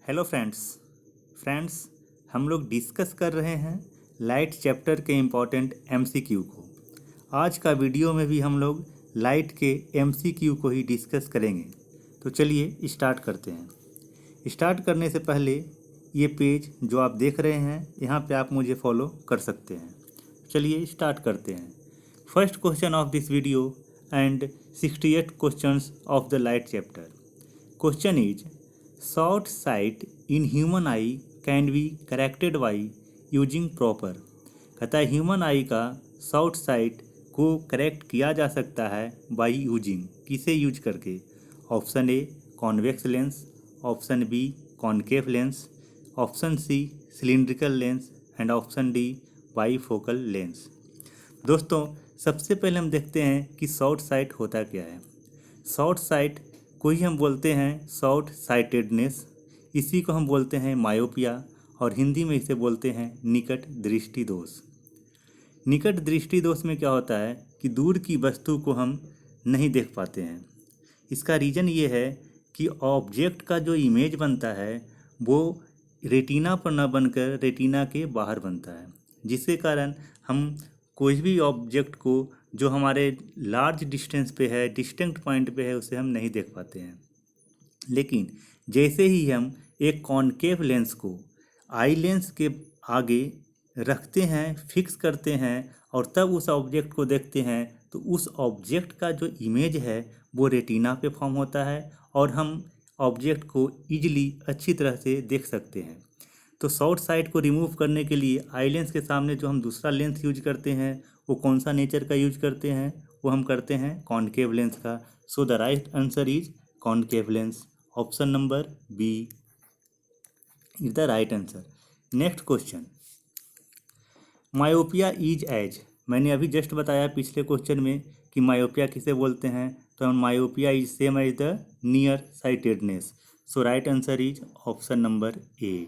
Hello friends हम लोग discuss कर रहे हैं लाइट चैप्टर के इम्पॉर्टेंट एमसीक्यू को। आज का वीडियो में भी हम लोग लाइट के एमसीक्यू को ही डिस्कस करेंगे। तो चलिए स्टार्ट करते हैं। स्टार्ट करने से पहले ये पेज जो आप देख रहे हैं यहाँ पे आप मुझे फॉलो कर सकते हैं। चलिए स्टार्ट करते हैं। First question of this video and 68 questions of the light chapter. Question is short site in human I can be corrected by using proper. कहता है ह्यूमन आई का शॉर्ट साइट को करेक्ट किया जा सकता है बाई यूजिंग, किसे यूज करके। Option A convex lens, option B concave lens, option C cylindrical lens and option D bifocal lens. दोस्तों सबसे पहले हम देखते हैं कि शॉर्ट साइट होता क्या है। शॉर्ट साइट को ही हम बोलते हैं शॉर्ट साइटेडनेस, इसी को हम बोलते हैं मायोपिया और हिंदी में इसे बोलते हैं निकट दृष्टि दोष। निकट दृष्टि दोष में क्या होता है कि दूर की वस्तु को हम नहीं देख पाते हैं। इसका रीज़न ये है कि ऑब्जेक्ट का जो इमेज बनता है वो रेटिना पर न बनकर रेटिना के बाहर बनता है, जिसके कारण हम कोई भी ऑब्जेक्ट को जो हमारे लार्ज डिस्टेंस पे है, डिस्टिंक्ट पॉइंट पे है, उसे हम नहीं देख पाते हैं। लेकिन जैसे ही हम एक कॉनकेव लेंस को आई लेंस के आगे रखते हैं, फिक्स करते हैं और तब उस ऑब्जेक्ट को देखते हैं तो उस ऑब्जेक्ट का जो इमेज है वो रेटिना पे फॉर्म होता है और हम ऑब्जेक्ट को ईजिली अच्छी तरह से देख सकते हैं। तो शॉर्ट साइट को रिमूव करने के लिए आई लेंस के सामने जो हम दूसरा लेंस यूज करते हैं वो कौन सा नेचर का यूज करते हैं, वो हम करते हैं कॉनकेव लेंस का। So the right answer is concave lens. Option number B is the right answer. Next question, myopia is as. मैंने अभी जस्ट बताया पिछले क्वेश्चन में कि मायोपिया किसे बोलते हैं, तो myopia is same as the near sightedness. So right answer is option number A.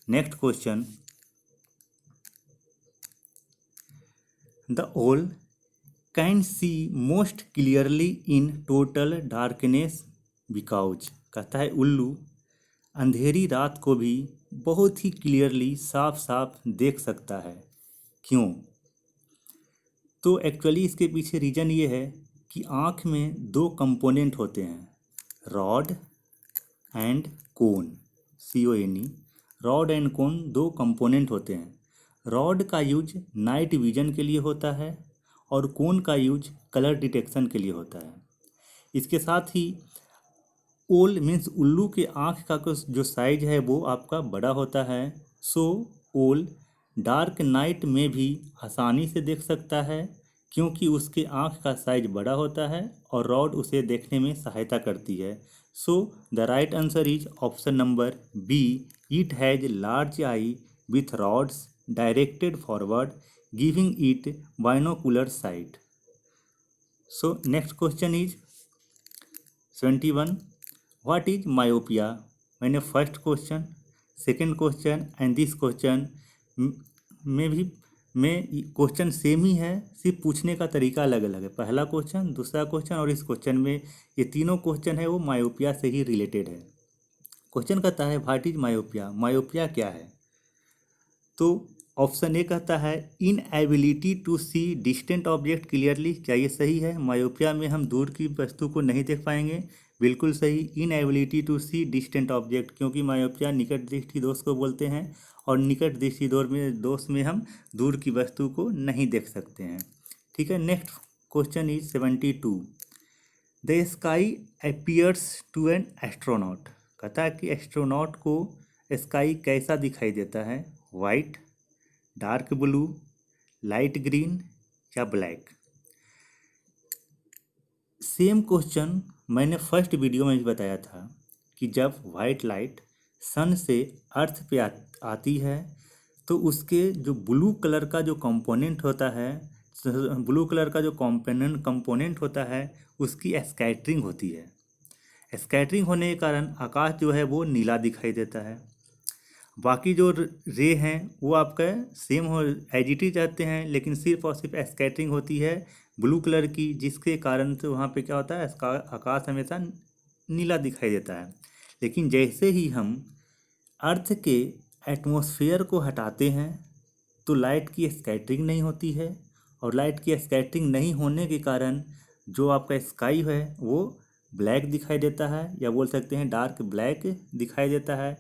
Next question, the owl can see most clearly in total darkness because. कहता है उल्लू अंधेरी रात को भी बहुत ही क्लियरली साफ साफ देख सकता है, क्यों। तो एक्चुअली इसके पीछे रीज़न ये है कि आँख में दो कंपोनेंट होते हैं, rod and cone, CONE। Rod and कोन दो कंपोनेंट होते हैं। रॉड का यूज नाइट विजन के लिए होता है और कोन का यूज कलर डिटेक्शन के लिए होता है। इसके साथ ही ओल मीन्स उल्लू के आँख का जो साइज है वो आपका बड़ा होता है। सो ओल डार्क नाइट में भी आसानी से देख सकता है क्योंकि उसके आँख का साइज बड़ा होता है और रॉड उसे देखने में सहायता करती है। So the right answer is option number B, it has large eye with rods directed forward giving it binocular sight. So next question is 71, what is myopia. मैंने first question, second question and this question में भी question same ही है, सिर्फ पूछने का तरीका अलग अलग है। पहला क्वेश्चन, दूसरा क्वेश्चन और इस क्वेश्चन में ये तीनों क्वेश्चन है वो मायोपिया से ही रिलेटेड है। क्वेश्चन कहता है व्हाट इज मायोपिया, मायोपिया क्या है। तो ऑप्शन ए कहता है inability to see distant object clearly. क्या ये सही है? मायोपिया में हम दूर की वस्तु को नहीं देख पाएंगे, बिल्कुल सही। Inability to see distant object, क्योंकि मायोपिया निकट दृष्टि दोष को बोलते हैं और निकट दृष्टि दोष में हम दूर की वस्तु को नहीं देख सकते हैं। ठीक है। Next question is 72, the sky appears to an astronaut. कहता है कि एस्ट्रोनॉट को स्काई कैसा दिखाई देता है, white, dark blue, light green या ब्लैक। सेम क्वेश्चन मैंने फर्स्ट वीडियो में भी बताया था कि जब वाइट लाइट सन से अर्थ पे आती है तो उसके जो ब्लू कलर का जो कंपोनेंट होता है, ब्लू कलर का जो कंपोनेंट होता है उसकी स्कैटरिंग होती है। स्कैटरिंग होने के कारण आकाश जो है वो नीला दिखाई देता है। बाकी जो रे हैं वो आपका सेम हो एज इट इज रहते हैं, लेकिन सिर्फ और सिर्फ स्कैटरिंग होती है ब्लू कलर की, जिसके कारण से वहाँ पे क्या होता है, आकाश हमेशा नीला दिखाई देता है। लेकिन जैसे ही हम अर्थ के एटमॉस्फेयर को हटाते हैं तो लाइट की स्कैटरिंग नहीं होती है, और लाइट की स्कैटरिंग नहीं होने के कारण जो आपका स्काई है वो ब्लैक दिखाई देता है, या बोल सकते हैं डार्क ब्लैक दिखाई देता है।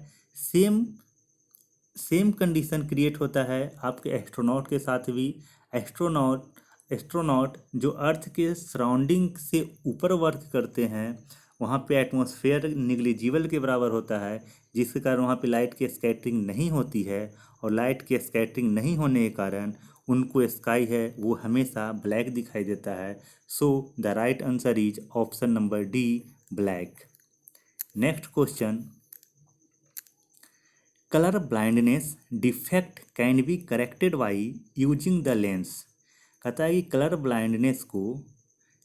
सेम कंडीशन क्रिएट होता है आपके एस्ट्रोनॉट के साथ भी। एस्ट्रोनॉट जो अर्थ के सराउंडिंग से ऊपर वर्क करते हैं, वहाँ पे एटमॉस्फेयर निग्लिजिबल के बराबर होता है, जिसके कारण वहाँ पे लाइट की स्कैटरिंग नहीं होती है, और लाइट की स्कैटरिंग नहीं होने के कारण उनको स्काई है वो हमेशा ब्लैक दिखाई देता है। So the right answer is option number D, black. Next question, colour blindness defect can be corrected by using the lens. कहता है कि कलर ब्लाइंडनेस को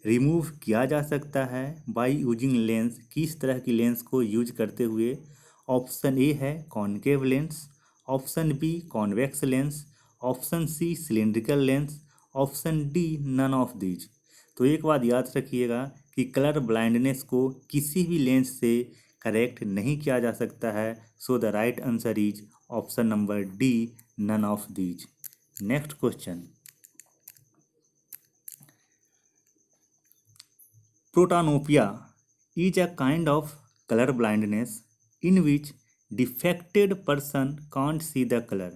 रिमूव किया जा सकता है बाई यूजिंग लेंस। किस तरह की लेंस को यूज करते हुए? ऑप्शन ए है concave lens, option B convex lens, option C cylindrical lens, option D none of these. तो एक बात याद रखिएगा कि कलर ब्लाइंडनेस को किसी भी लेंस से करेक्ट नहीं किया जा सकता है। So the right answer is option number D, none of these. Next question, protanopia is a kind of color blindness in which defected person can't see the color।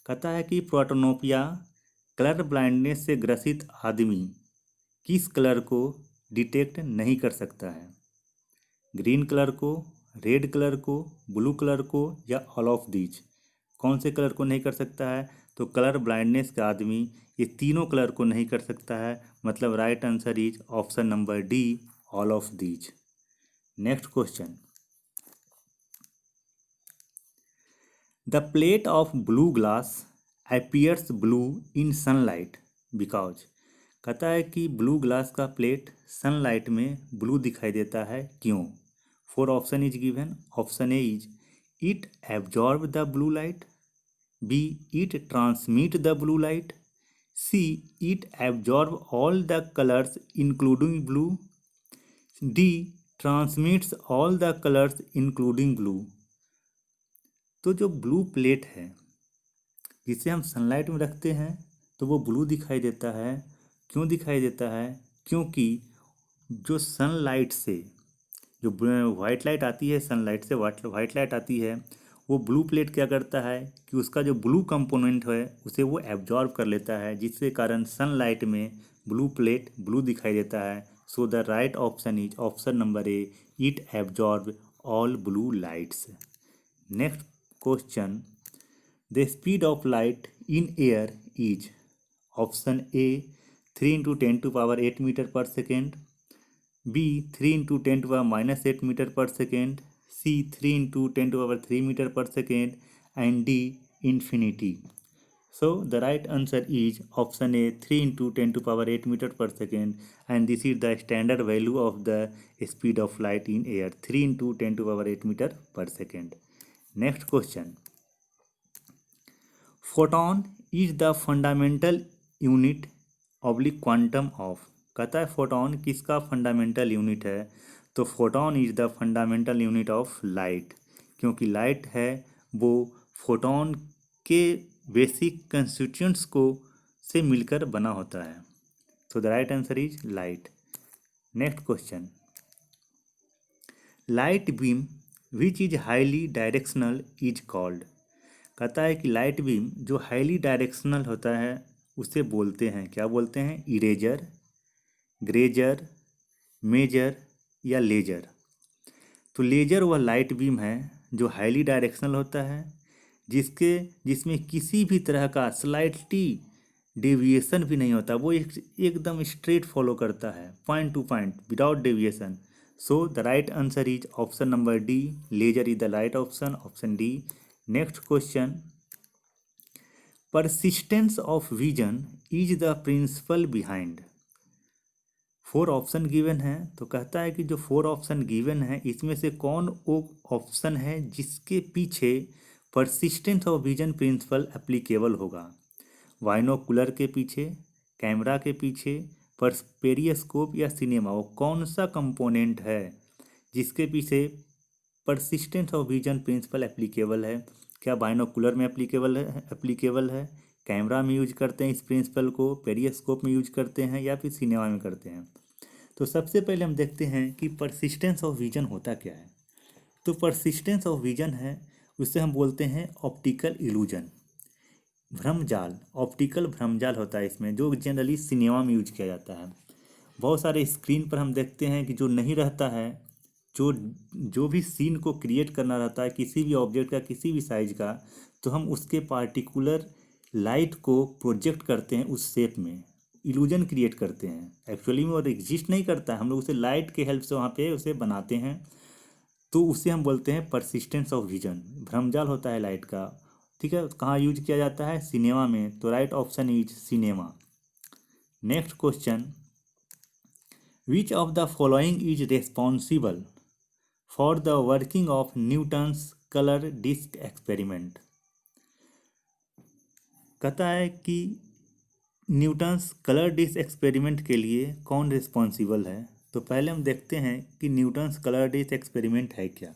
कहता है कि प्रोटानोपिया कलर ब्लाइंडनेस से ग्रसित आदमी किस colour को detect नहीं कर सकता है? ग्रीन कलर को, रेड कलर को, ब्लू कलर को, या ऑल ऑफ दीज। कौन से कलर को नहीं कर सकता है? तो कलर ब्लाइंडनेस का आदमी ये तीनों कलर को नहीं कर सकता है, मतलब right answer is option number D, all of these. Next question, the plate of blue glass appears blue in sunlight because. कहता है कि ब्लू ग्लास का प्लेट सनलाइट में ब्लू दिखाई देता है, क्यों? 4 option is given. Option A is it absorb the blue light, B it transmit the blue light, see it absorb all the colours including blue, D transmits all the colours including blue. तो जो blue plate है जिसे हम sunlight में रखते हैं तो वो ब्लू दिखाई देता है। क्यों दिखाई देता है? क्योंकि जो सनलाइट से जो वाइट लाइट आती है, सनलाइट से वाइट लाइट आती है, वो ब्लू प्लेट क्या करता है कि उसका जो ब्लू कंपोनेंट है उसे वो एब्जॉर्ब कर लेता है, जिसके कारण सनलाइट में ब्लू प्लेट ब्लू दिखाई देता है। So the right option is option number A, it absorb all blue lights. Next question, the speed of light in air is. Option A 3 × 10⁸ metre per second, B 3 × 10⁻⁻8 metre per second, C 3 × 10⁻³ metre per second, and D infinity. So the right answer is option A 3 × 10⁸ metre per second, and this is the standard value of the speed of light in air, 3 × 10⁸ metre per second. Next question, photon is the fundamental unit oblique quantum of. कहता है photon किसका fundamental unit है? तो photon is the fundamental unit of light, क्योंकि light है वो photon के basic constituents को से मिलकर बना होता है। तो the right answer is light. Next question, light beam which is highly directional is called. कहता है कि लाइट बीम जो हाईली डायरेक्शनल होता है उसे बोलते हैं, क्या बोलते हैं? इरेजर, ग्रेजर, मेजर, या लेजर। तो लेजर वह लाइट बीम है जो हाईली डायरेक्शनल होता है, जिसमें किसी भी तरह का स्लाइटली डेविएशन भी नहीं होता, वो एकदम स्ट्रेट फॉलो करता है, point to point without deviation. So the right answer is option number D, laser is the right option, option D. Next question, persistence of vision is the principle behind। 4 option given है, तो कहता है कि जो 4 option given है इसमें से कौन वो ऑप्शन है जिसके पीछे persistence of vision principle applicable होगा? बाइनोकुलर के पीछे, कैमरा के पीछे, पेरिस्कोप, या सिनेमा। वो कौन सा कंपोनेंट है जिसके पीछे persistence of vision principle applicable है? क्या बाइनोकुलर में एप्लीकेबल है? कैमरा में यूज करते हैं इस प्रिंसिपल को, पेरिस्कोप में यूज करते हैं, या फिर सिनेमा में करते हैं? तो सबसे पहले हम देखते हैं कि परसिस्टेंस ऑफ विजन होता क्या है। तो परसिस्टेंस ऑफ विजन है, उससे हम बोलते हैं ऑप्टिकल इल्यूजन, भ्रमजाल। ऑप्टिकल भ्रमजाल होता है इसमें, जो जनरली सिनेमा में यूज किया जाता है। बहुत सारे स्क्रीन पर हम देखते हैं कि जो नहीं रहता है, जो जो भी सीन को क्रिएट करना रहता है किसी भी ऑब्जेक्ट का, किसी भी साइज का, तो हम उसके पार्टिकुलर लाइट को प्रोजेक्ट करते हैं उस शेप में, इल्यूजन क्रिएट करते हैं। एक्चुअली में वो एग्जिस्ट नहीं करता है, हम लोग उसे लाइट के हेल्प से वहाँ पे उसे बनाते हैं, तो उसे हम बोलते हैं परसिस्टेंस ऑफ विजन। भ्रमजाल होता है लाइट का। ठीक है, कहाँ यूज किया जाता है? सिनेमा में। तो right option is cinema. Next question, which of the following is responsible for the working of Newton's colour disc experiment? कहता है कि न्यूटन्स कलर डिस्क एक्सपेरिमेंट के लिए कौन रिस्पॉन्सिबल है। तो पहले हम देखते हैं कि न्यूटन्स कलर डिस्क एक्सपेरिमेंट है क्या।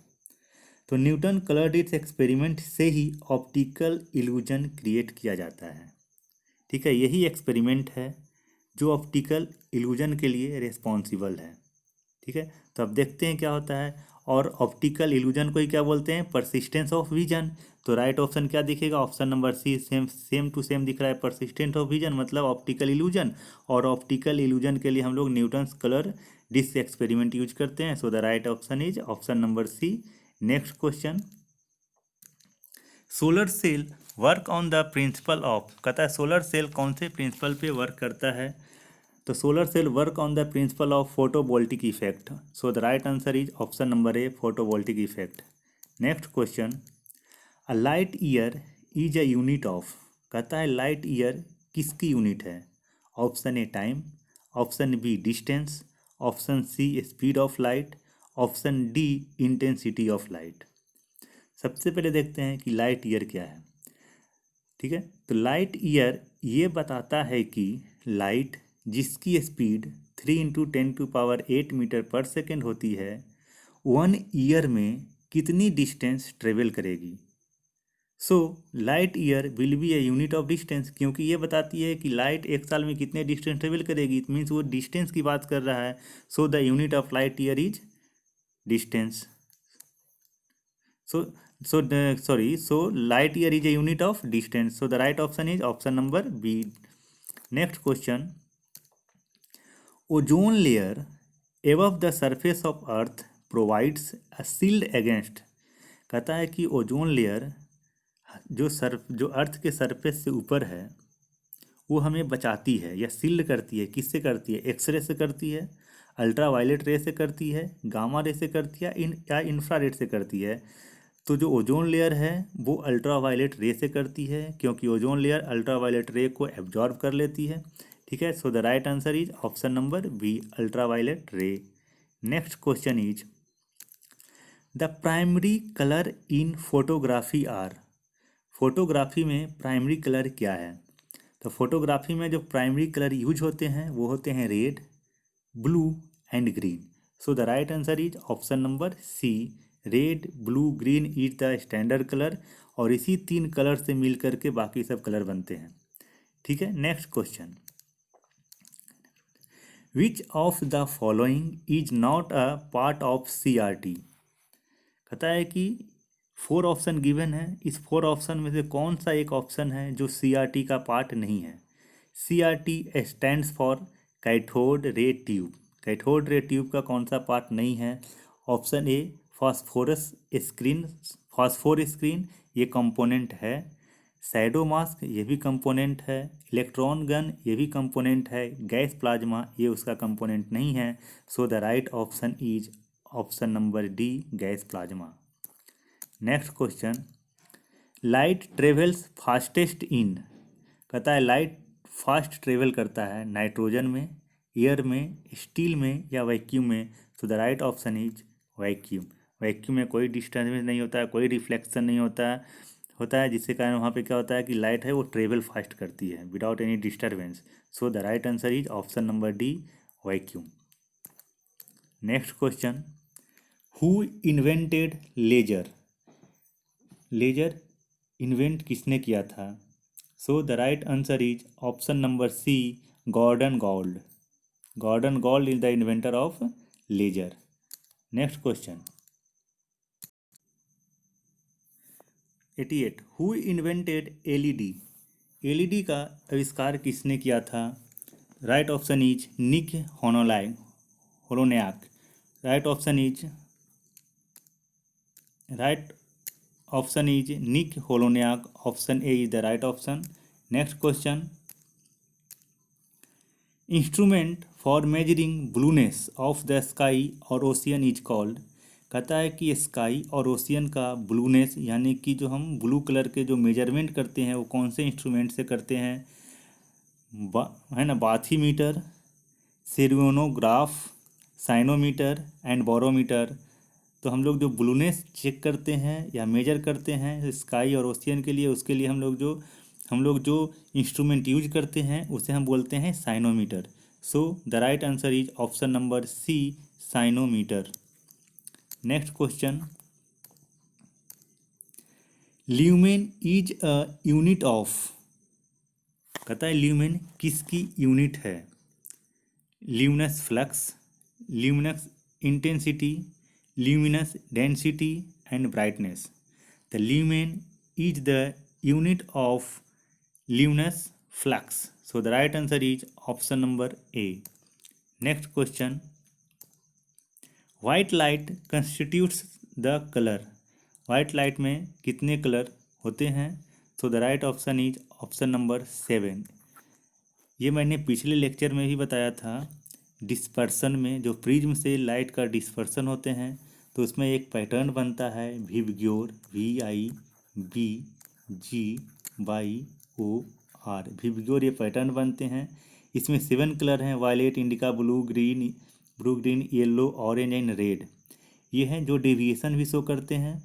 तो न्यूटन कलर डिस्क एक्सपेरिमेंट से ही ऑप्टिकल इल्यूजन क्रिएट किया जाता है। ठीक है, यही एक्सपेरिमेंट है जो ऑप्टिकल इल्यूजन के लिए रिस्पॉन्सिबल है। ठीक है, तो अब देखते हैं क्या होता है। और ऑप्टिकल इल्यूजन को ही क्या बोलते हैं? Persistence of vision. तो राइट ऑप्शन क्या दिखेगा? Option number C, same to same दिख रहा है। परसिस्टेंट ऑफ विजन मतलब ऑप्टिकल इल्यूजन, और ऑप्टिकल इल्यूजन के लिए हम लोग Newton's colour disc experiment use करते हैं। So the right option is option number C. Next question, solar cell work on the principle of, कहता है सोलर सेल कौन से प्रिंसिपल पे वर्क करता है। तो solar cell work on the principle of photovoltaic effect. So the right answer is option number A, photovoltaic effect. Next question, a light year is a unit of, कहता है light year किसकी unit है। Option A time, option B distance, option C speed of light, option D intensity of light. सबसे पहले देखते हैं कि light year क्या है। ठीक है, तो लाइट ईयर ये बताता है कि लाइट जिसकी स्पीड 3 × 10⁸ मीटर पर सेकेंड होती है, 1 ईयर में कितनी डिस्टेंस ट्रेवल करेगी। So light year will be a unit of distance, क्योंकि ये बताती है कि लाइट एक साल में कितने डिस्टेंस ट्रेवल करेगी। इट मीन्स वो डिस्टेंस की बात कर रहा है। So the unit of light year is distance. So light year is a unit of distance. So the right option is option number B. Next question, ozone layer above the surface of earth provides a shield against, कहता है कि ozone layer जो अर्थ के surface से ऊपर है वो हमें बचाती है या शील्ड करती है। किससे करती है? एक्सरे से करती है, अल्ट्रा वायलेट रे से करती है, गामा रे से करती है, या इंफ्रारेड से करती है। तो जो ओजोन लेयर है वो अल्ट्रा वायलेट रे से करती है, क्योंकि ओजोन लेयर अल्ट्रा वायलेट रे को एब्जॉर्ब कर लेती है। ठीक है, so the right answer is option number B, ultra violet ray. Next question is, the primary colour in photography are, photography में प्राइमरी कलर क्या है। तो फोटोग्राफी में जो प्राइमरी कलर यूज होते हैं वो होते हैं red, blue and green. So the right answer is option number C, red, blue, green is the standard colour, और इसी 3 कलर से मिल करके बाकी सब कलर बनते हैं। ठीक है, next question, which of the following is not a part of CRT, कहता है कि 4 ऑप्शन गिवन है, इस 4 ऑप्शन में से कौन सा एक ऑप्शन है जो CRT का पार्ट नहीं है। CRT stands for cathode ray tube, cathode ray tube का कौन सा पार्ट नहीं है। ऑप्शन ए फास्फोरस स्क्रीन, फास्फोर स्क्रीन ये कंपोनेंट है, शैडो मास्क ये भी कंपोनेंट है, इलेक्ट्रॉन गन ये भी कंपोनेंट है, गैस प्लाज्मा ये उसका कंपोनेंट नहीं है। So the right option is option number D, gas plasma. Next question, light travels fastest in, कहता है लाइट फास्ट ट्रेवल करता है नाइट्रोजन में, एयर में, स्टील में, या वैक्यूम में। सो the right option is vacuum. Vacuum में कोई डिस्टर्बेंस नहीं होता है, कोई रिफ्लेक्शन नहीं होता है, जिसके कारण वहाँ पे क्या होता है कि लाइट है वो ट्रेवल फास्ट करती है without any disturbance. So the right answer is option number D, vacuum. Next question, who invented laser, laser invent किसने किया था? So the right answer is option number C, Gordon Gould. Gordon Gould is the inventor of laser. Next question 88, who invented LED, LED का आविष्कार किसने किया था? Right option is Nick Holonyak. Right option is Nick Holonyak. Option A is the right option. Next question, instrument for measuring blueness of the sky और ocean is called. कहता है कि sky और ओशियन का ब्लूनेस यानी कि जो हम ब्लू कलर के जो मेजरमेंट करते हैं वो कौन से इंस्ट्रूमेंट से करते हैं? है ना, बाथीमीटर, सेरोनोग्राफ, साइनोमीटर एंड बोरोमीटर। तो हम लोग जो ब्लूनेस चेक करते हैं या मेजर करते हैं स्काई और ओशियन के लिए, उसके लिए हम लोग जो इंस्ट्रूमेंट यूज करते हैं उसे हम बोलते हैं cyanometer. So the right answer is option number C, cyanometer. Next question, lumen is a unit of. कहता है ल्यूमेन किसकी यूनिट है? Luminous flux, luminous intensity, luminous density and brightness. The lumen is the unit of luminous flux. So the right answer is option number A. Next question, white light constitutes the color. white light में कितने colour होते हैं? So the right option is option number 7. ये मैंने पिछले lecture में भी बताया था। डिस्पर्सन में जो प्रिज्म से लाइट का डिस्पर्सन होते हैं तो उसमें एक पैटर्न बनता है विबग्योर, VIBGYOR, विबग्योर। ये पैटर्न बनते हैं। इसमें 7 कलर हैं, violet, indigo, blue green, yellow, orange and red. ये हैं जो डेविएशन भी शो करते हैं,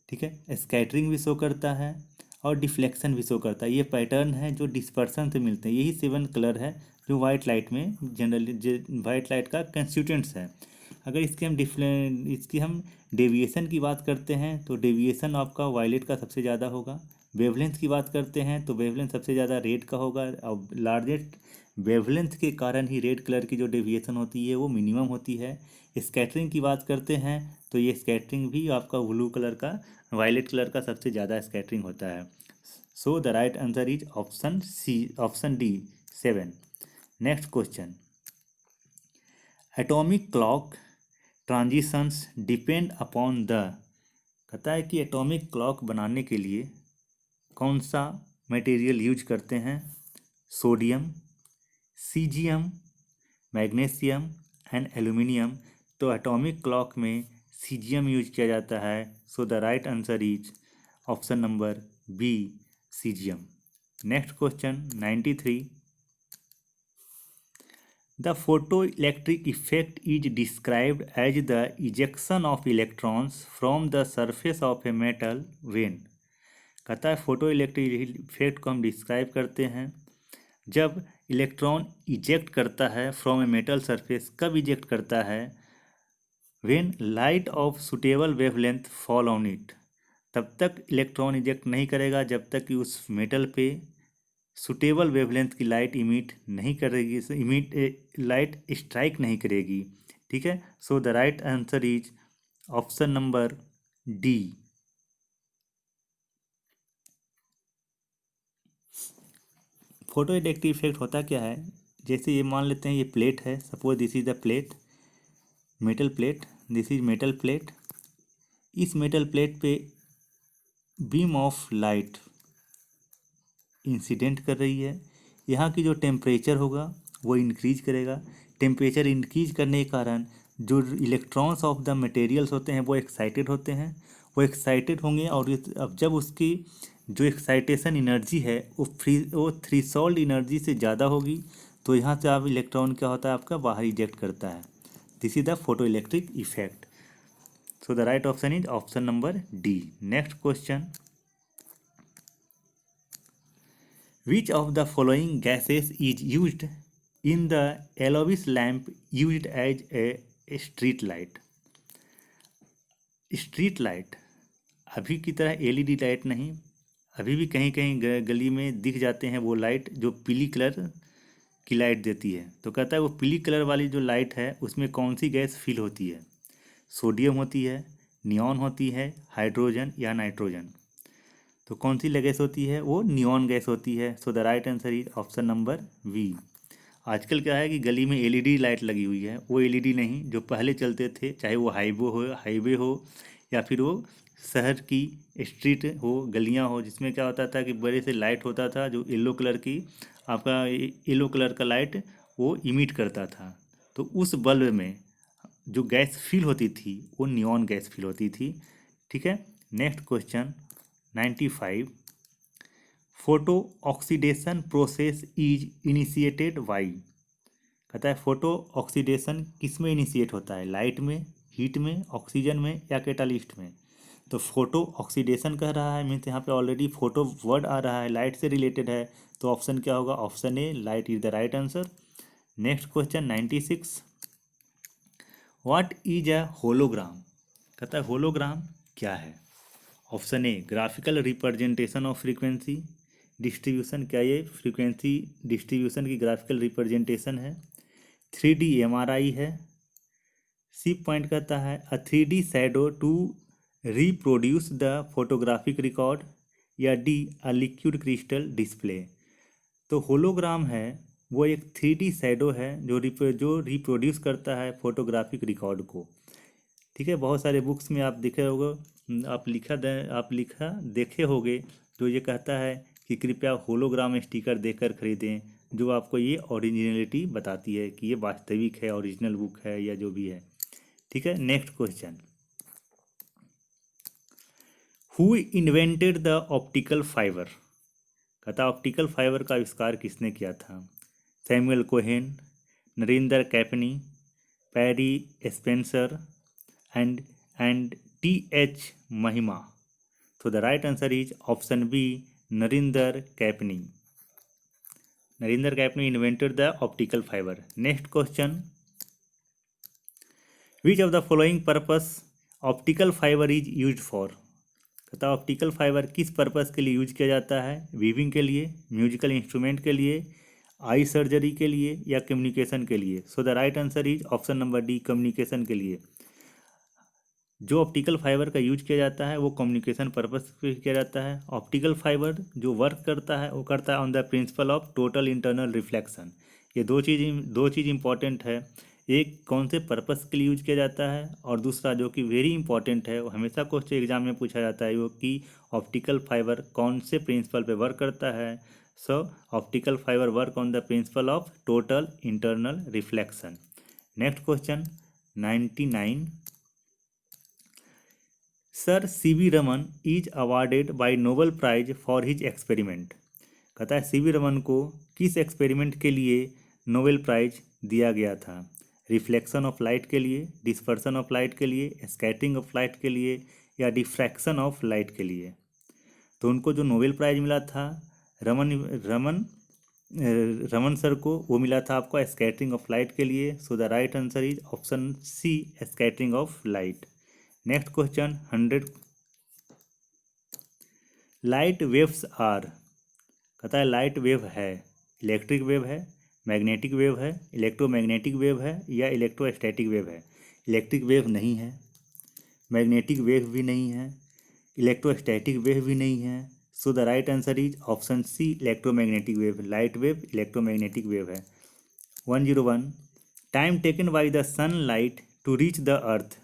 ठीक है, स्कैटरिंग भी शो करता है और डिफ्लेक्शन भी शो करता है। ये पैटर्न है जो डिस्पर्सन से मिलते हैं। यही 7 कलर है जो वाइट लाइट में जनरली वाइट लाइट का कंस्टिट्यूएंट्स है। अगर इसकी हम डेविएशन की बात करते हैं तो डेविएशन आपका वायलेट का सबसे ज़्यादा होगा। वेवलेंथ की बात करते हैं तो वेवलेंथ सबसे ज़्यादा रेड का होगा और लार्जेस्ट वेवलेंथ के कारण ही रेड कलर की जो डेविएशन होती है वो मिनिमम होती है। स्कैटरिंग की बात करते हैं तो ये स्कैटरिंग भी आपका ब्लू कलर का, वायलेट कलर का सबसे ज़्यादा स्कैटरिंग होता है। So the right answer is option D, 7। Next question, atomic clock transitions depend upon the. कहता है कि एटॉमिक क्लॉक बनाने के लिए कौन सा मटेरियल यूज करते हैं? Sodium, caesium, magnesium and aluminium. तो एटॉमिक क्लॉक में सीजियम यूज किया जाता है। So the right answer is option number B, caesium. Next question 93, the photoelectric effect is described as the ejection of electrons from the surface of a metal when. कहता है photoelectric effect को हम describe करते हैं जब electron eject करता है from a metal surface. कब इजेक्ट करता है? When light of suitable wavelength fall on it. तब तक इलेक्ट्रॉन इजेक्ट नहीं करेगा जब तक कि उस मेटल पे सुटेबल वेवलेंथ की लाइट इमिट नहीं करेगी, लाइट स्ट्राइक नहीं करेगी, ठीक है। So the right answer is option number D. Photo electric effect होता क्या है? जैसे ये मान लेते हैं ये प्लेट है, suppose this is the plate, metal plate, this is metal plate. इस मेटल प्लेट पे बीम ऑफ लाइट इंसिडेंट कर रही है। यहाँ की जो टेम्परेचर होगा वो इंक्रीज करेगा। टेम्परेचर इंक्रीज करने के कारण जो इलेक्ट्रॉन्स ऑफ द मटेरियल्स होते हैं वो एक्साइटेड होते हैं, वो एक्साइटेड होंगे और अब जब उसकी जो एक्साइटेशन एनर्जी है वो थ्रेशोल्ड एनर्जी से ज़्यादा होगी तो यहाँ से आप इलेक्ट्रॉन क्या होता है आपका बाहर इजेक्ट करता है। This is the photo electric effect. So the right option is option number D. Next question, which of the following gases is used in the Alois lamp used as a street light? Street light अभी की तरह LED light नहीं, अभी भी कहीं कहीं गली में दिख जाते हैं वो लाइट जो पीली कलर की लाइट देती है। तो कहता है वो पीली कलर वाली जो लाइट है उसमें कौन सी गैस फिल होती है? सोडियम होती है, नियॉन होती है, हाइड्रोजन या नाइट्रोजन। तो कौन सी गैस होती है? वो नियॉन गैस होती है। So the right answer is option number B. आजकल क्या है कि गली में एलईडी लाइट लगी हुई है, वो एलईडी नहीं जो पहले चलते थे, चाहे वो हाईवे हो या फिर वो शहर की स्ट्रीट हो, गलियां हो, जिसमें क्या होता था कि बड़े से लाइट होता था जो येलो कलर की, आपका येलो कलर का लाइट वो इमिट करता था। तो उस बल्ब में जो गैस फिल होती थी वो नियॉन गैस फिल होती थी। ठीक है। Next question 95। Photo oxidation process is initiated by. कहता है फोटो ऑक्सीडेशन किस में इनिशिएट होता है? लाइट में, हीट में, ऑक्सीजन में या कैटालिस्ट में? तो फोटो ऑक्सीडेशन कह रहा है, मीन्स यहाँ पे ऑलरेडी फोटो वर्ड आ रहा है, लाइट से रिलेटेड है। तो ऑप्शन क्या होगा? Option A, light is the right answer. Next question 96। What is a hologram? कहता है होलोग्राम क्या है? Option A, graphical representation of frequency distribution. क्या ये फ्रीक्वेंसी डिस्ट्रीब्यूशन की ग्राफिकल रिप्रेजेंटेशन है? 3D MRI है? सी पॉइंट कहता है a 3D shadow to reproduce the photographic record, या D a liquid crystal display. तो होलोग्राम है वो एक 3D शैडो है जो रिप्रोड्यूस करता है फोटोग्राफिक रिकॉर्ड को। ठीक है। बहुत सारे बुक्स में आप देखे होगे, आप लिखा देखे होगे जो ये कहता है कि कृपया होलोग्राम स्टिकर देकर खरीदें, जो आपको ये ओरिजिनलिटी बताती है कि ये वास्तविक है, ओरिजिनल बुक है या जो भी है। ठीक है। Next question, who invented the optical fibre? कहता ऑप्टिकल फाइबर का आविष्कार किसने किया था? Samuel Cohen, Narendra Kapany, Perry Spencer and T.H. Maiman. तो the right answer is option B, Narendra Kapany. Narendra Kapany invented the optical fibre. Next question, which of the following purpose optical fibre is used for? कहता optical fibre किस purpose के लिए use किया जाता है? Weaving के लिए, म्यूजिकल इंस्ट्रूमेंट के लिए, आई सर्जरी के लिए या कम्युनिकेशन के लिए? So the right answer is option number D, communication के लिए। जो ऑप्टिकल फाइबर का यूज किया जाता है वो कम्युनिकेशन पर्पस पे किया जाता है। ऑप्टिकल फाइबर जो वर्क करता है वो करता है on the principle of total internal reflection. ये दो चीज़ इंपॉर्टेंट है। एक कौन से पर्पस के लिए यूज किया जाता है, और दूसरा जो कि वेरी इंपॉर्टेंट है, वो हमेशा क्वेश्चन एग्जाम में पूछा जाता है, वो कि ऑप्टिकल फाइबर कौन से प्रिंसिपल पे वर्क करता है। So optical fibre work on the principle of total internal reflection. Next question 99। Sir CV Raman is awarded by Nobel prize for his experiment. कहता है CV रमन को किस एक्सपेरिमेंट के लिए नोबेल प्राइज दिया गया था? रिफ्लेक्शन ऑफ लाइट के लिए, डिस्पर्सन ऑफ लाइट के लिए, स्कैटरिंग ऑफ लाइट के लिए या डिफ्रैक्शन ऑफ लाइट के लिए? तो उनको जो नोबेल प्राइज मिला था रमन रमन रमन सर को, वो मिला था आपको स्कैटरिंग ऑफ लाइट के लिए। So the right answer is option C, scattering of light. Next question 100। Light waves are. कहता है लाइट वेव है, इलेक्ट्रिक वेव है, मैग्नेटिक वेव है, इलेक्ट्रोमैग्नेटिक वेव है या इलेक्ट्रोस्टैटिक वेव है? इलेक्ट्रिक वेव नहीं है, मैग्नेटिक वेव भी नहीं है, इलेक्ट्रोस्टैटिक वेव भी नहीं है। So the right answer is option C, electromagnetic wave. Light wave electromagnetic wave है। 101। Time taken by the sunlight to reach the earth.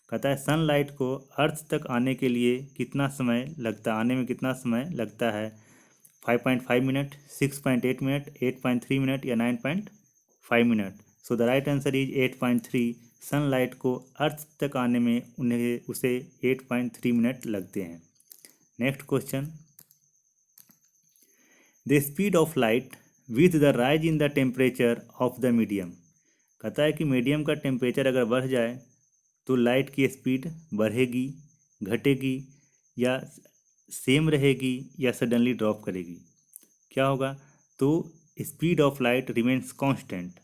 कहता है सनलाइट को अर्थ तक आने के लिए कितना समय लगता है, आने में कितना समय लगता है? 5.5 मिनट, 6.8 मिनट, 8.3 मिनट या 9.5 minute? So the right answer is 8.3। Sunlight को अर्थ तक आने में उसे 8.3 मिनट लगते हैं। Next question, the speed of light with the rise in the temperature of the medium. कहता है कि मीडियम का टेम्परेचर अगर बढ़ जाए तो लाइट की स्पीड बढ़ेगी, घटेगी या सेम रहेगी या सडनली ड्रॉप करेगी? क्या होगा? तो speed of light remains constant.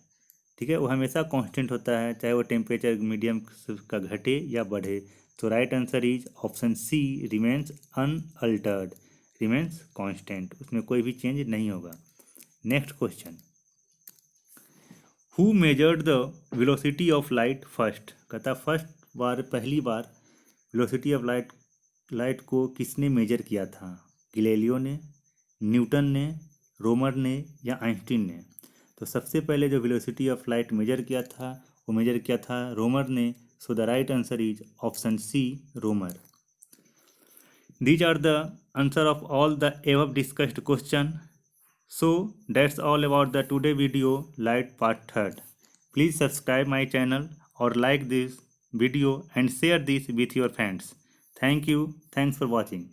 ठीक है, वो हमेशा कांस्टेंट होता है, चाहे वो टेम्परेचर मीडियम का घटे या बढ़े। तो right answer is option C, remains unaltered, remains constant, उसमें कोई भी चेंज नहीं होगा। Next question, who measured the velocity of light first, कहता पहली बार वेलोसिटी ऑफ लाइट को किसने मेजर किया था? गैलीलियो ने, न्यूटन ने, रोमर ने या आइंस्टीन ने? तो सबसे पहले जो वेलोसिटी ऑफ लाइट मेजर किया था वो मेजर किया था रोमर ने। So the right answer is option C, Roemer. These are the answer of all the above discussed question. So that's all about the today video light part 3rd. Please subscribe my channel or like this video and share this with your friends. Thank you. Thanks for watching.